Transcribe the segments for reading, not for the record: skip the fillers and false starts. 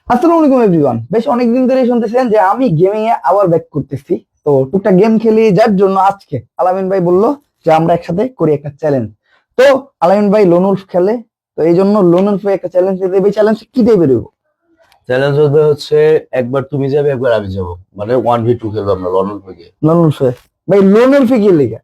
আসসালামু আলাইকুম এভরিওয়ান। বেশ অনেকদিন ধরে শুনতেছেন যে আমি গেমিং এ আবার ব্যাক করতেছি। তো টুকটাক গেম খেলি, যার জন্য আজকে আলামিন ভাই বললো যে আমরা একসাথে করি একটা চ্যালেঞ্জ। তো আলামিন ভাই লোন উলফ খেলে, তো এই জন্য লোন উলফে একটা চ্যালেঞ্জ দিতে হবে। চ্যালেঞ্জ কি দিয়ে বেরোবো? চ্যালেঞ্জ হবে হচ্ছে একবার তুমি যাবে একবার আমি যাবো, মানে 1v2 খেলবো আমরা লন্ডন থেকে। লোন উলফে ভাই, লোন উলফে কি লেগে?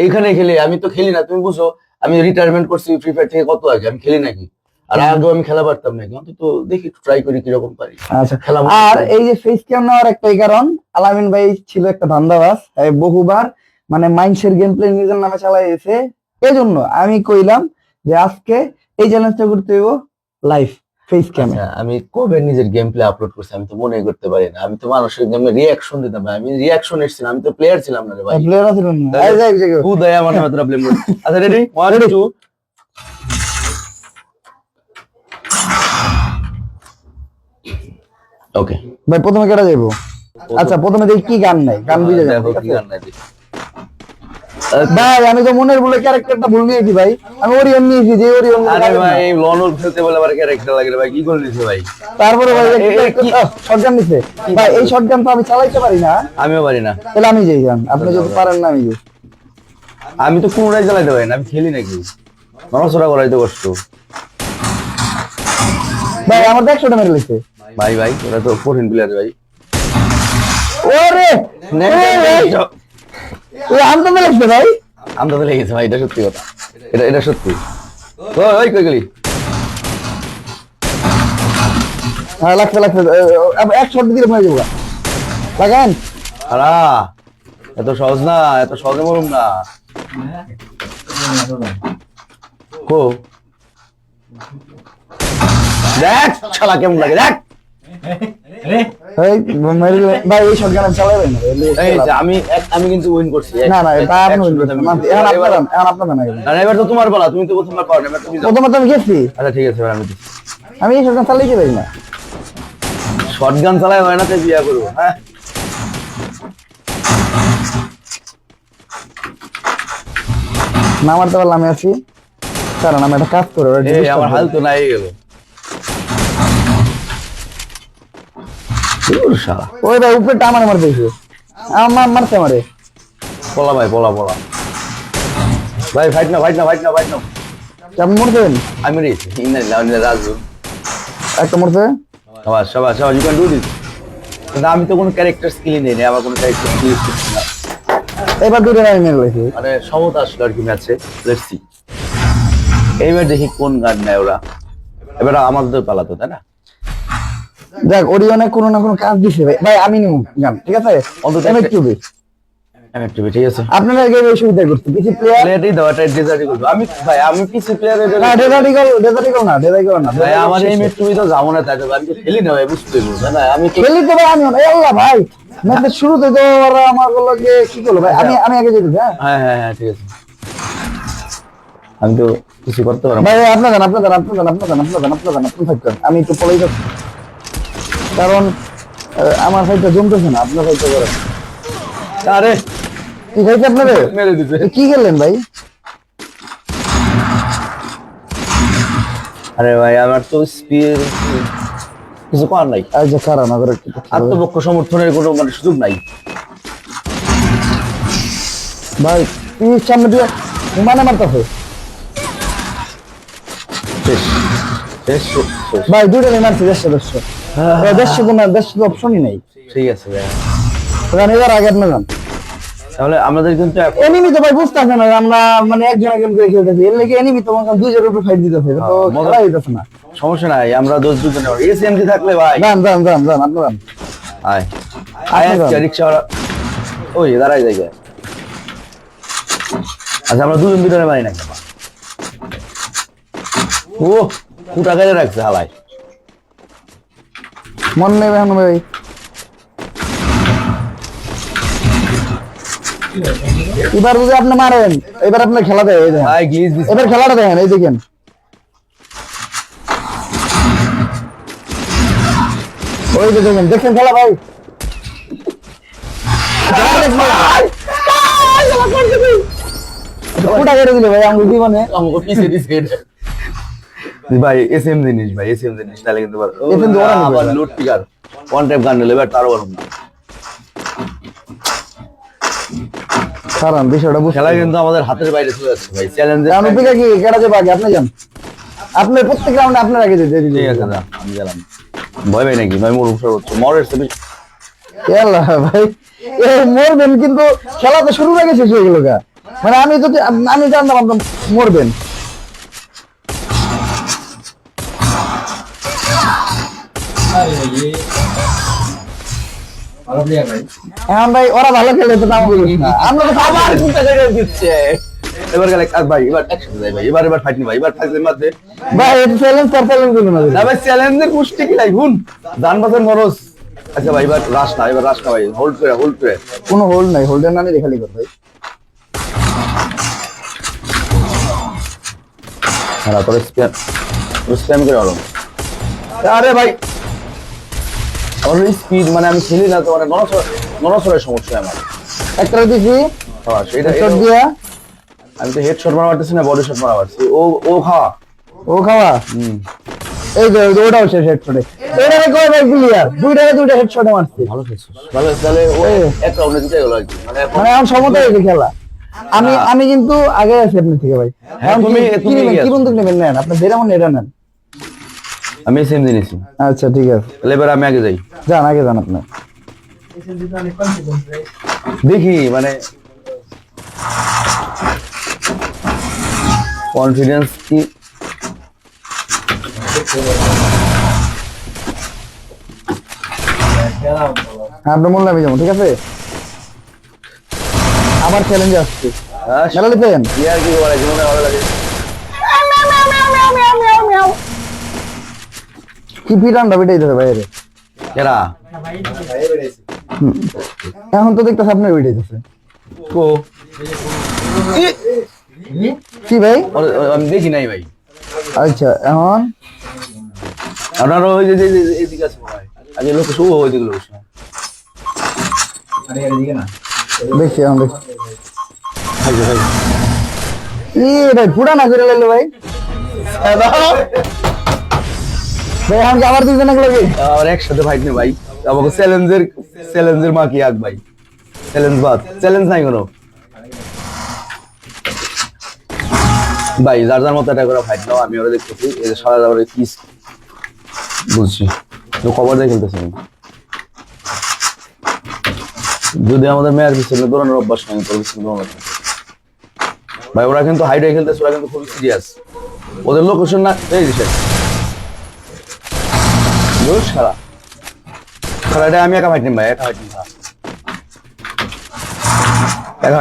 এখানে খেলি, আমি তো খেলি না, তুমি বুঝো। আমি রিটায়ারমেন্ট করছি ফ্রি ফায়ার থেকে কত আগে, আমি খেলি নাকি? আর আগেও আমি খেলা পারতাম নাকি? অন্তত দেখি ট্রাই করি কিরকম পারি আচ্ছা, খেলা। আর এই যে ফেস ক্যাম নেওয়ার একটাই কারণ, আলামিন ভাই ছিল একটা ধান্দাবাজ, বহুবার মানে মাইন্ডসের গেম প্লে নিজের নামে চালাইছে। এই জন্য আমি কইলাম যে আজকে এই চ্যালেঞ্জটা করতে হইব লাইভ ফেস ক্যামে। আমি কবে নিজের গেম প্লে আপলোড করছি আমি তো মনে করতে পারি না। আমি তো মানুষের গেমে রিয়াকশন দিতাম না, আমি রিয়াকশন এসেছিলাম, আমি তো প্লেয়ার ছিলাম না রে ভাই। প্লেয়ার আছে না? তাহলে- এই যাই যাই। উদয় আমার নামে তোরা ব্লেম করছিস। আচ্ছা রেডি 1 2। ওকে ভাই প্রথমে কেটে যাইবো? আচ্ছা প্রথমে দেখি কি গান নাই, গান বুঝে যাবো। দেখো ঠিক কি আছে? গান নাই দেখি। ভাই আমি তো মনের বলে ক্যারেক্টারটা ভুল নিয়েছি ভাই, আমি ওরিয়ন নিয়েছি, যে ওরিয়ন। আরে ভাই লনল খেলতে বলে আবার ক্যারেক্টার লাগে রে ভাই, কি করে দিছে ভাই? তারপরে ভাই কি- শটগান নিছে ভাই, এই শটগান তো আমি চালাইতে পারি না। আমিও পারি না, তাহলে আমি যাই গান, আপনি যদি পারেন না আমি যাই। আমি তো কোনটাই চালাইতে পারি না, আমি খেলি নাকি? নড়াচড়া করাইতে কষ্ট ভাই আমার 100টা মেরে লেছে ভাই। ভাই ওরা তো কঠিন প্লেয়ার ভাই। ওরে আমি তো মেরেছে ভাই। আমরা তো লেগেছে ভাই, এটা সত্যি কথা, এটা এটা সত্যি। ওই কই গেলি? হ্যাঁ লাগছে লাগছে, এক শট দিলে হয়ে যাবো। লাগান। আরা এত সহজ না, এত সহজে মরুম না। কো দেখ শালা কেমন লাগে দেখ। ভাই এই শটগান আমি চালাবেন না। এই যে আমি কিন্তু উইন করছি। না না এটা আপনি win করছেন। এখন আপনার না। না এবার তো তোমার বলা, তুমি তো প্রথমবার পাও না, এবার তুমি যাও। প্রথমে তো আমি গেছি, আচ্ছা ঠিক আছে, এবার আমি দিচ্ছি। আমি এই শটগান চালাইতে পারি না। শটগান চালাই হয় না, তাই বিয়া করবো। হ্যাঁ না মারতে পারলে আমি আছি, কারণ আমি একটা কাজ করে এই আমার হাল তো নাই গেল। শালা ওই ভাই উপরে টামারে মারতে দিয়েছে, আমার মারতে মারে। পলা ভাই, পলা পলা ভাই, ফাইট না ফাইট না ফাইট না ফাইট না। আপনি মরতেন? আমি রেছি ইন্না রাজু। একটা মরতে। সবাই সবাই সবাই ইউ ক্যান ডু দিস। কিন্তু আমি তো কোনো ক্যারেক্টার স্কিল নেই, আমার কোনো ক্যারেক্টার স্কিল করছি না। এবার দুটো আমি মেরে লেছি। মানে সমতা আসলো আর কি ম্যাচে। লেটস সি এইবার দেখি কোন গান নেয় ওরা। এবার আমাদের পালাতো তাই না? দেখ ওরিয়নে কোনো না কোনো কাজ দিছে ভাই। ভাই আমি নিব গান, ঠিক আছে? অন্তত আমি একটা- একটু বেশ আমি একটু ঠিক আছে। আপনারা গেমে সুবিধা করতে কিছু প্লেয়ার। প্লেয়ারই দাও, এটা ডেজার্টই করবো আমি ভাই। আমি পিসি প্লেয়ারের না ডেজার্টিকল না, ডেজার্টিকল না ভাই আমার এই ম্যাচ তুমি তো যাবো না, তাই তো আমি তো খেলি না ভাই, বুঝতে পারবো না। আমি তো খেলি তো ভাই আমি আল্লাহ ভাই, ম্যাচের শুরুতে তো ওরা আমার বললো যে কি করলো ভাই, আমি আমি আগে যেতে। হ্যাঁ হ্যাঁ হ্যাঁ হ্যাঁ ঠিক আছে, আমি তো কিছু করতে পারবো না। ভাই আপনার থাকতেন, আমি একটু পলেই যাচ্ছি, কারণ আমার ফাইটটা জমতেছে না, আপনার ফাইটটা করে। আরে কি খাইছে আপনাদের? মেরে দিতে। কি খেললেন ভাই? আরে ভাই আমার তো স্পিড কিছু করার নাই, আজ যে খারাপ না করে আত্মপক্ষ সমর্থনের কোনো মানে সুযোগ নাই ভাই, তুই সামনে দিয়ে মানে মারতেছে শেষ শেষ শেষ, শেষ। ভাই, দুটো মারছি 150 তো না, 150 তো অপশনই নাই। ঠিক আছে ভাই, কারণ এবার আগে আপনি যান। তাহলে আমাদের কিন্তু এনিমি তো ভাই বুঝতেছে না আমরা মানে একজন একজন করে খেলতেছি, এর লেগে এনিমি তো দুইজনের উপর ফাইট দিতেছে, তো মজা- খেলা হইতেছে না। সমস্যা নাই, আমরা দোষ দুজনে এসএমজি থাকলে ভাই। যান যান যান যান আপনি যান। আয় আয় আজকে রিক্সাওয়ালা ওই দাঁড়াই জায়গায়। আচ্ছা আমরা দুজন দুজনে মারি না কেন? ও ফুটা গাড়ি রাখছে হালাই। মন নেবে এখন ভাই। এবার যদি আপনি মারেন, এবার আপনার খেলা দেয়, এই দেখেন। ভাই গ্লিজ দিছে। এবার খেলাটা দেখেন, এই দেখেন। ওই যে দেখেন, দেখছেন খেলা ভাই? ফুটা করে দিলে ভাই আমার জীবনে। আমাকে পিছে দিছে এটা। ভাই এসএম জিনিস ভাই, এসএম জিনিস তাহলে কিন্তু SM দিয়ে ওরা নিবে আবার না। লুট পিকার ওয়ান টাইপ গান নিলে এবার তারও বড় না। কারণ বিষয়টা বুঝতে খেলা কিন্তু আমাদের হাতের বাইরে চলে যাচ্ছে ভাই, চ্যালেঞ্জের অনুপিকা কি কেডা যাবে আগে আপনি যান, আপনি প্রত্যেক রাউন্ডে আপনার আগে যেতে দিন। ঠিক আছে না আমি গেলাম। ভয় ভাই নাকি ভাই মোর সর্বোচ্চ মরের চেয়ে বেশি। আল্লাহ ভাই এ মরবেন কিন্তু খেলা তো শুরুর আগে শেষ হয়ে গেল গা, মানে আমি যদি আমি জানতাম আপনি মরবেন। এখন ভাই ওরা ভালো খেলে তো নাম বলিস না, আমরা তো আবার কোনটা জায়গায় দিচ্ছে এবার গেলে আর ভাই এবার একসাথে যাই ভাই, এবার ফাইট নি ভাই, এবার ফাইটের মধ্যে ভাই এটা চ্যালেঞ্জ তার চ্যালেঞ্জ দিল না না ভাই চ্যালেঞ্জের কুষ্টি কি লাই হুন দান বাজার মরস। আচ্ছা ভাই এবার রাশ না, এবার রাশ না ভাই, হোল্ড করে কোনো হোল্ড নাই, হোল্ডের নামই দেখালি কর ভাই। হ্যাঁ তোর স্প্যাম করে আলো। আরে ভাই আমার স্পিড মানে আমি খেলি না তো, মানে ননসরের সমস্যা আমার। একটা দিছি হ্যাঁ সেটা শট দিয়া, আমি তো হেড শট মারা পারতেছি না, বডি শট মারা পারছি। ও খাওয়া ও খাওয়া এই যে ওটাও শেষ হেডশটে, এটা কয় ভাই ক্লিয়ার, দুইটা হেডশটে মারছে। ভালো খেলছো ভালো, তাহলে ও এক রাউন্ডে জিতে গেল আর কি, মানে এখন মানে এখন সমতা হয়েছে খেলা। আমি কিন্তু আগে আছি আপনার থেকে ভাই। হ্যাঁ, এখন তুমি- কি তুমি নেবেন, এগিয়ে কি আছো। বন্দুক নেবেন নেন, আপনার যেটা মনে এটা নেন। আমি সেম জিনিসই। আচ্ছা ঠিক আছে, তাহলে এবার আমি আগে যাই, যান আগে যান আপনি। দেখি মানে কনফিডেন্স কি। হ্যাঁ আপনার মূল্য আমি যাবো, ঠিক আছে। আবার চ্যালেঞ্জ আসছে, মেলা নিতেন ইয়ার কি বলে জীবনে ভালো লাগে। কি পিটানটা পিটাই দিতে বাইরে। কেরা এখন তো দেখতেছে আপনার পিটাইতেছে কো কি ভাই। আমি দেখি নাই ভাই। আচ্ছা এখন আপনারা ওই যে এদিকে আছে মনে হয়, আগে লোক শুভ ওই দিকে লোক দেখছি এখন দেখছি। ভাই ভাই ভাই পুরা না করে লাইলো ভাই। ভাই এখন কি আবার দুজনে লাগে। আর একসাথে ফাইট নেই ভাই, আমাকে চ্যালেঞ্জের মা কি আগ ভাই, চ্যালেঞ্জ নাই কোনো ভাই, যার যার মতো এটা করে ফাইট নাও। আমি ওরা দেখতেছি এই যে সারা যাবার কি বুঝছি তো খবর দিয়ে খেলতেছি আমি। যদি আমাদের মেয়ার পিছনে দৌড়ানোর অভ্যাস নাই তোর পিছনে দৌড়ানো ভাই, ওরা কিন্তু হাইডে খেলতেছে, ওরা কিন্তু খুব সিরিয়াস, ওদের লোকেশন না এই দিছে সারা খেলাটা আমি একা ফাইটিং ভাই, একা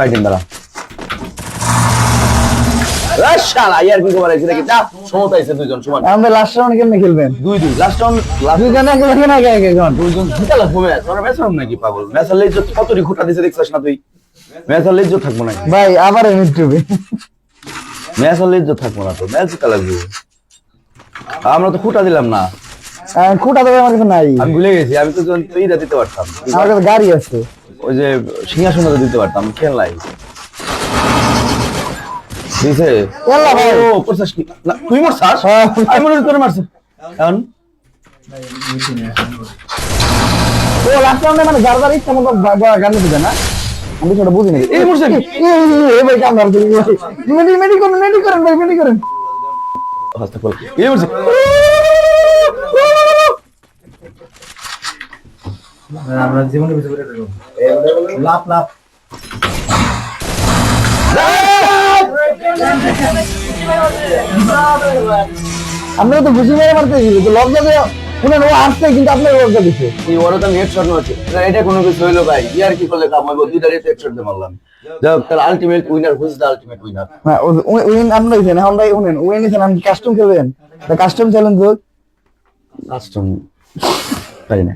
ফাইটিং তারা শালা ইয়ার কি খবর আছে নাকি, যা সমতা আছে দুইজন সমান আমরা লাস্ট রাউন্ড কেমনে খেলবেন, দুই লাস্ট রাউন্ড দুইজনে এক লাগে না এক একজন। দুইজন জিতা লাগবো ম্যাচ, তোরা ম্যাচ হবে নাকি পাগল, ম্যাচ হলে ইজ্জত কতটি খুঁটা দিছে দেখছিস না তুই, ম্যাচ হলে ইজ্জত থাকবো না, ভাই আবার ইউটিউবে ম্যাচ হলে ইজ্জত থাকবো না, তো ম্যাচ জিতা লাগবে। আমরা তো খুঁটা দিলাম না, খুঁটা দেবে আমার কাছে নাই, আমি ভুলে গেছি, আমি তো এইটা দিতে পারতাম, আমার কাছে গাড়ি আছে। ওই যে সিংহাসনটা দিতে পারতাম, খেল নাই দিছে। ইয়াল্লা ভাই। ও করছাস কি না তুই মরছাস, হ্যাঁ। আমি মনে করি তোরে মারছে এখন ও লাস্ট রাউন্ডে মানে যার যার ইচ্ছা মতো গান দিবে না, আমি সেটা বুঝি না। এই মরছে কি? এই ভাই কাম ধরতে মেডি করেন ভাই, মেডি করেন। হাসতে বল এই মরছে আমরা জীবনের ভিতরে লাভ লাভ আমরা তো খুশি মেরে মারতে ছিল তো লজ্জা যে শুনেন ও আসছে কিন্তু আপনার লজ্জা দিচ্ছে। এই ওরা তো হেডশট মারছে না, এটা কোনো কিছু হইলো ভাই, ইয়ার কি করলে কাম হইবো, দুইটা রেট হেডশট দিয়ে মারলাম। যাক তাহলে ultimate winner, who's the ultimate winner? হ্যাঁ উইন আমরা হইছেন, এখন ভাই শুনেন উইন হইছেন, আমি কাস্টম খেলবেন, কাস্টম চ্যালেঞ্জ হোক। কাস্টম পারি না।